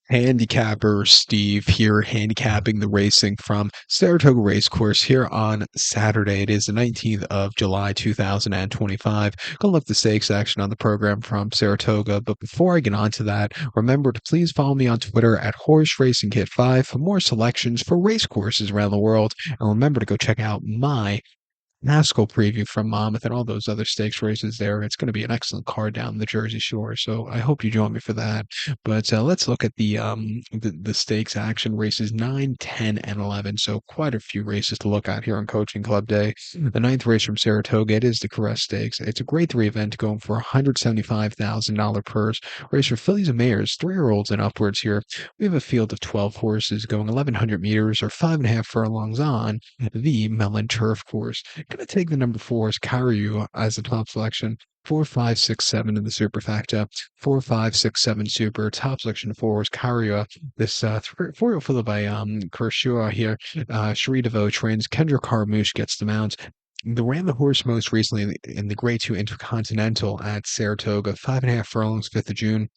Handicapper Steve here, handicapping the racing from Saratoga Racecourse here on Saturday. It is the 19th of July, 2025. Gonna look at the stakes action on the program from Saratoga. But before I get on to that, remember to please follow me on Twitter at Horse Racing Kit 5 for more selections for race courses around the world. And remember to go check out my NASCAR preview from Monmouth and all those other stakes races there. It's going to be an excellent card down the Jersey Shore, so I hope you join me for that. But let's look at the stakes action races 9, 10, and 11. So quite a few races to look at here on Coaching Club Day. The ninth race from Saratoga, it is the Caress Stakes. It's a grade 3 event going for $175,000 purse. Race for fillies and mares, 3-year-olds and upwards here. We have a field of 12 horses going 1,100 meters or 5.5 furlongs on the Mellon Turf Course. Gonna take the number 4 as Carriu as the top selection. 4, 5, 6, 7 in the superfecta. 4, 5, 6, 7 super. Top selection 4 is Carriu. This 4-year-old followed by Kershua here. Cherie DeVoe trains. Kendra Carmouche gets the mount. They ran the horse most recently in the Grade 2 Intercontinental at Saratoga, 5.5 furlongs, 5th of June,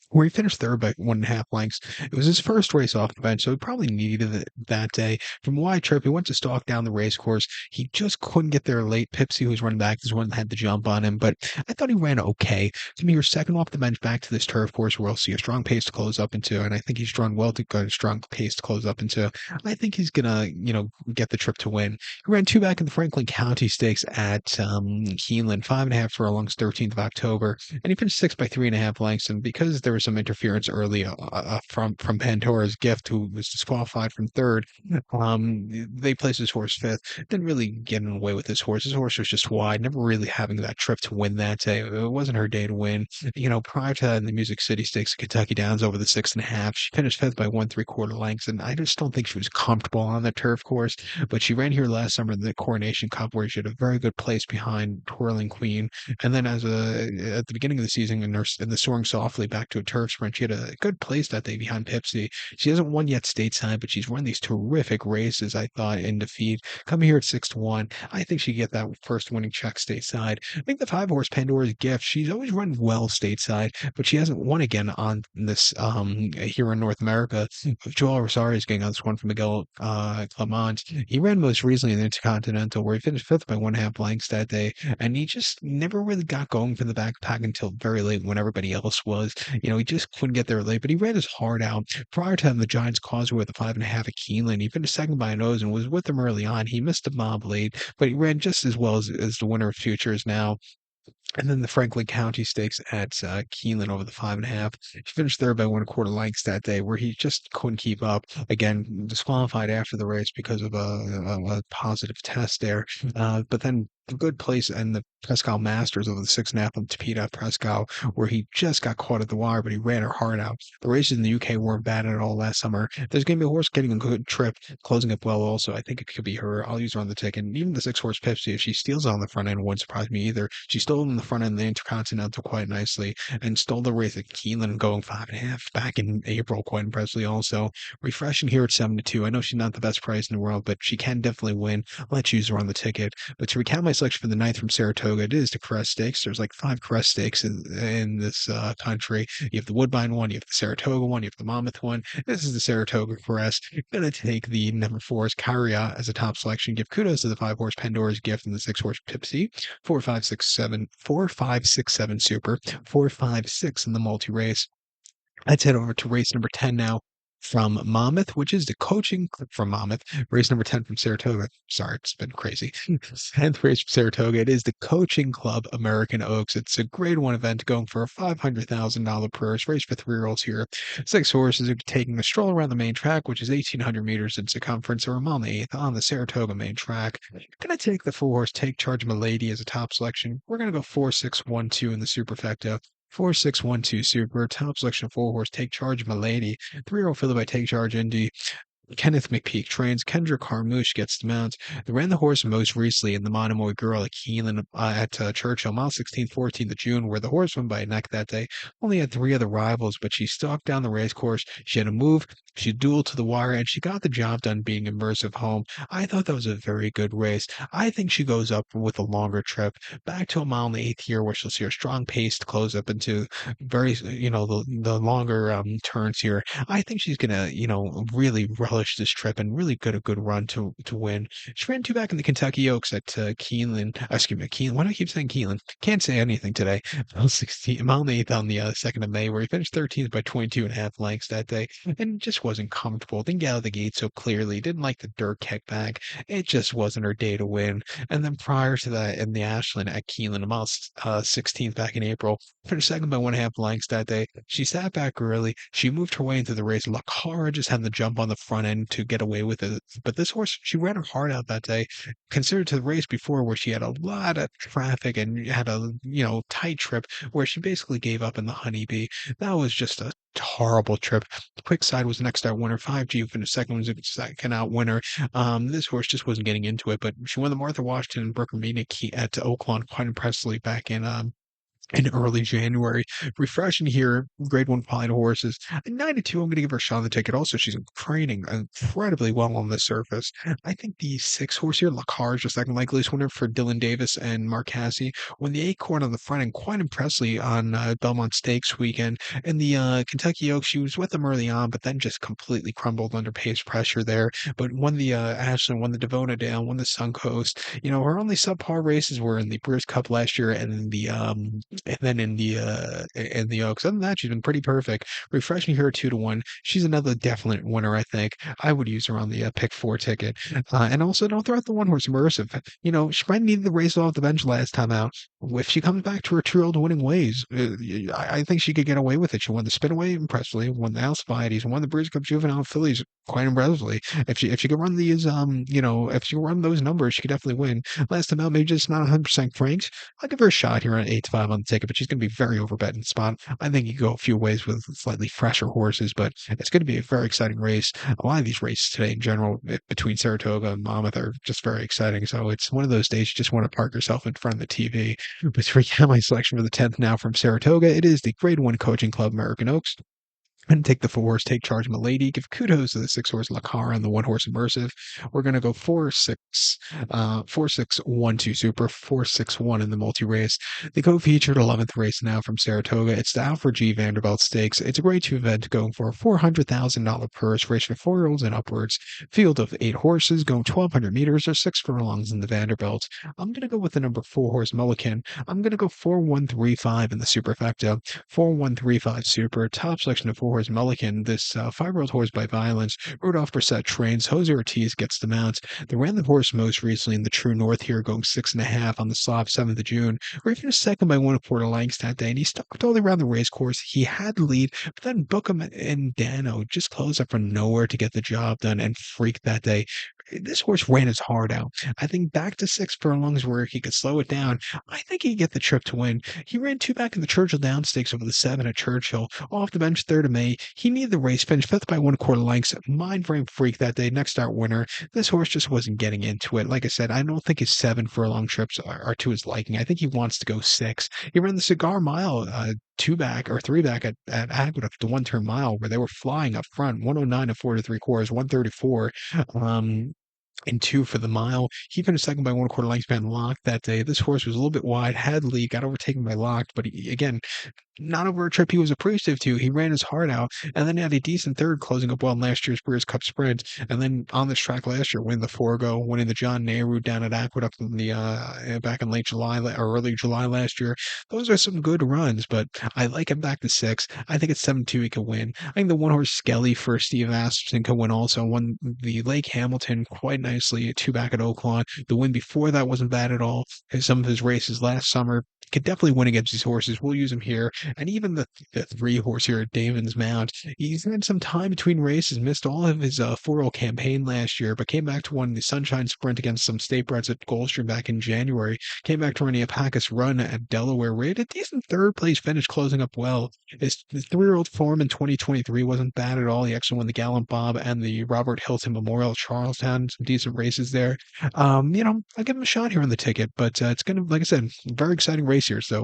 where he finished third by 1.5 lengths. It was his first race off the bench, so he probably needed it that day. From wide trip, he went to stalk down the race course. He just couldn't get there late. Pipsy, who was running back, is one that had the jump on him, but I thought he ran okay. To me, he was second off the bench back to this turf course where we'll see a strong pace to close up into, and I think he's drawn well to go a strong pace to close up into. I think he's gonna, get the trip to win. He ran two back in the Franklin County Stakes at Keeneland, 5.5 furlongs, 13th of October, and he finished sixth by 3.5 lengths. And because there was some interference early from Pandora's Gift, who was disqualified from third, they placed his horse fifth. Didn't really get away with his horse. His horse was just wide, never really having that trip to win that day. It wasn't her day to win. Prior to that, in the Music City Stakes at Kentucky Downs over the 6.5, she finished fifth by 1.75 lengths, and I just don't think she was comfortable on the turf course. But she ran here last summer in the Coronation Cup, where she had a very good place behind Twirling Queen, and then at the beginning of the season in the Soaring Softly back to a turf sprint, she had a good place that day behind Pipsy. She hasn't won yet stateside, but she's run these terrific races, I thought, in defeat. Coming here at 6-1, I think she could get that first winning check stateside. I think the 5-horse Pandora's Gift, she's always run well stateside, but she hasn't won again on this here in North America. Joel Rosario is getting on this one from Miguel Clement. He ran most recently in the Intercontinental, where he finished fifth by 1.5 lengths that day, and he just never really got going for the backpack until very late when everybody else was. He just couldn't get there late, but he ran his heart out. Prior to him, the Giants Causeway with a 5.5 at Keeneland. He finished second by a nose and was with them early on. He missed a mob late, but he ran just as well as the winner of Futures now. And then the Franklin County Stakes at Keeneland over the 5.5. He finished third by 1.25 lengths that day, where he just couldn't keep up. Again, disqualified after the race because of a positive test there. But then a good place and the Prescal Masters over the 6.5 of Tapeta Prescal, where he just got caught at the wire, but he ran her heart out. The races in the UK weren't bad at all last summer. There's going to be a horse getting a good trip, closing up well also. I think it could be her. I'll use her on the ticket. And even the 6-horse Pipsy, if she steals on the front end, it wouldn't surprise me either. She stole in the front end of the Intercontinental quite nicely and stole the race at Keeneland going 5.5 back in April quite impressively also. Refreshing here at 7-2. I know she's not the best price in the world, but she can definitely win. Let's use her on the ticket. But to recount my selection for the ninth from Saratoga, it is the Caress Stakes. There's like 5 Caress Stakes in this country. You have the Woodbine one, you have the Saratoga one, you have the Monmouth one. This is the Saratoga Caress. I'm going to take the number 4 as Carrier as a top selection. Give kudos to the 5-horse Pandora's Gift and the 6-horse Pipsy. 4, 5, 6, 7, 4, 5, 6, 7 super. 4, 5, 6 in the multi-race. Let's head over to race number 10 now from Monmouth, which is the coaching from Monmouth. Race number 10 from Saratoga. Sorry, it's been crazy. 10th race from Saratoga. It is the Coaching Club American Oaks. It's a grade 1 event going for a $500,000 purse. Race for 3-year-olds here. 6 horses are taking a stroll around the main track, which is 1,800 meters in circumference, or a mile and 1/8 on the Saratoga main track. Gonna take the 4-horse Take Charge Milady as a top selection. We're gonna go 4, 6, 1, 2 in the superfecta. 4, 6, 1, 2 super. Top selection 4-horse Take Charge Milady. 3-year-old filly by Take Charge Indy. Kenneth McPeak trains. Kendra Carmouche gets the mount. They ran the horse most recently in the Monomoy Girl at Keeneland at Churchill, mile 16, 14th of June, where the horse won by a neck that day. Only had 3 other rivals, but she stalked down the race course. She had a move She dueled to the wire, and she got the job done being immersive home. I thought that was a very good race. I think she goes up with a longer trip, back to a mile in the eighth year, where she'll see her strong pace to close up into the longer turns here. I think she's gonna, really relish this trip and really get a good run to win. She ran two back in the Kentucky Oaks at Keeneland. Excuse me, Keeneland. Why do I keep saying Keeneland? Can't say anything today. Mile in the eighth on the 2nd of May, where he finished 13th by 22.5 lengths that day, and just wasn't comfortable. Didn't get out of the gate so clearly. Didn't like the dirt kickback. It just wasn't her day to win. And then prior to that, in the Ashland at Keeneland, a mile 16th back in April, finished second by 1.5 lengths that day. She sat back early. She moved her way into the race. Lakara just had the jump on the front end to get away with it. But this horse, she ran her heart out that day, considered to the race before where she had a lot of traffic and had a, tight trip where she basically gave up in the honeybee. That was just a horrible trip. Quick Side was the next out winner. 5G finished second, was a second out winner. This horse just wasn't getting into it, but she won the Martha Washington and Brooker Meena Key at Oaklawn quite impressively back in early January. Refreshing here, grade one quality horses. At 9-2, I'm going to give her a shot on the ticket. Also, she's training incredibly well on the surface. I think the 6 horse here, Lakar, is just second likeliest winner for Dylan Davis and Mark Cassie. Won the acorn on the front end quite impressively on Belmont Stakes weekend. In the Kentucky Oaks, she was with them early on, but then just completely crumbled under pace pressure there. But won the Ashland, won the Devona Dale, won the Suncoast. Her only subpar races were in the Brewers Cup last year and in the and then in the Oaks. Other than that, she's been pretty perfect. Refreshing her 2-1. She's another definite winner, I think. I would use her on the pick four ticket. And also don't throw out the one horse immersive. She might need the race off the bench last time out. If she comes back to her true old winning ways, I think she could get away with it. She won the Spinaway impressively, won the Alcibiades, won the Breeders' Cup Juvenile Fillies quite impressively. If she could run these, if she could run those numbers, she could definitely win. Last time out, maybe just not 100% cranked. I'll give her a shot here on 8-5 on the ticket, but she's going to be very overbet in spot. I think you go a few ways with slightly fresher horses, but it's going to be a very exciting race. A lot of these races today in general, between Saratoga and Monmouth, are just very exciting. So it's one of those days you just want to park yourself in front of the TV. But to recap my selection for the 10th now from Saratoga, it is the Grade 1 Coaching Club American Oaks. And take the 4 horse, Take Charge, Milady. Give kudos to the 6 horse, Lakara, and the 1 horse, Immersive. We're going to go 4-6-1-2 Super, 4-6-1 in the multi-race. The co-featured 11th race now from Saratoga. It's the Alfred G. Vanderbilt Stakes. It's a grade 2 event going for a $400,000 purse, race for 4-year-olds and upwards. Field of 8 horses going 1,200 meters or 6 furlongs in the Vanderbilt. I'm going to go with the number 4 horse, Mulligan. I'm going to go 4-1-3-5 in the superfecta. 4-1-3-5 Super. Top selection of 4 horse Mulligan. This 5-year-old horse by Violence. Rudolph Brissett trains. Jose Ortiz gets the mount. They ran the horse most recently in the True North here, going 6.5 on the slop 7th of June. Where he finished second by 1.25 lengths that day, and he stalked all around the race course. He had the lead, but then Bookham and Dano just closed up from nowhere to get the job done and freaked that day. This horse ran his heart out. I think back to 6 furlongs where he could slow it down. I think he'd get the trip to win. He ran 2 back in the Churchill Downs Stakes over the 7 at Churchill. Off the bench 3rd of May. He needed the race, finished 5th by 1.25 lengths. Mind frame freak that day. Next start winner. This horse just wasn't getting into it. Like I said, I don't think his 7 furlong trips are to his liking. I think he wants to go 6. He ran the Cigar Mile 2 back or 3 back at Aqueduct, the 1-turn mile, where they were flying up front. 109 and 4 3/4, 134. And 2 for the mile. He finished second by 1.25 lengths behind Locked that day. This horse was a little bit wide, had lead, got overtaken by Locked, but again, not over a trip he was appreciative to. He ran his heart out, and then had a decent third, closing up well in last year's Breeders' Cup Sprint. And then on this track last year, winning the Forgo, winning the John Nehru down at Aqueduct in the back in late July or early July last year. Those are some good runs, but I like him back to 6. I think it's 7-2 he can win. I think the 1-horse Skelly for Steve Aston can win also. Won the Lake Hamilton quite nicely, 2 back at Oaklawn. The win before that wasn't bad at all. Some of his races last summer could definitely win against these horses. We'll use him here. And even the 3 horse here at Damon's Mount, he's had some time between races, missed all of his 4-year-old campaign last year, but came back to win the Sunshine Sprint against some state breds at Gulfstream back in January. Came back to running a Packus Run at Delaware, where he had a decent 3rd place finish, closing up well. His 3-year-old form in 2023 wasn't bad at all. He actually won the Gallant Bob and the Robert Hilton Memorial at Charlestown. Some decent races there. I'll give him a shot here on the ticket, but it's gonna, like I said, very exciting race here. So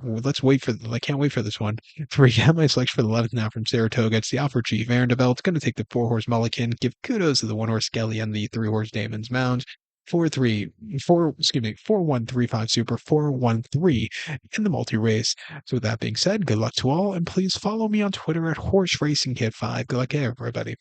let's wait for. I can't wait for this one. To recap my selection for the 11th now from Saratoga, it's the Alfred Vanderbilt. It's going to take the 4 horse Mulligan. Give kudos to the 1 horse Skelly and the 3 horse Damon's Mound. 4135 Super 413 in the multi race. So with that being said, good luck to all, and please follow me on Twitter at Horse Racing Kid 5. Good luck, everybody.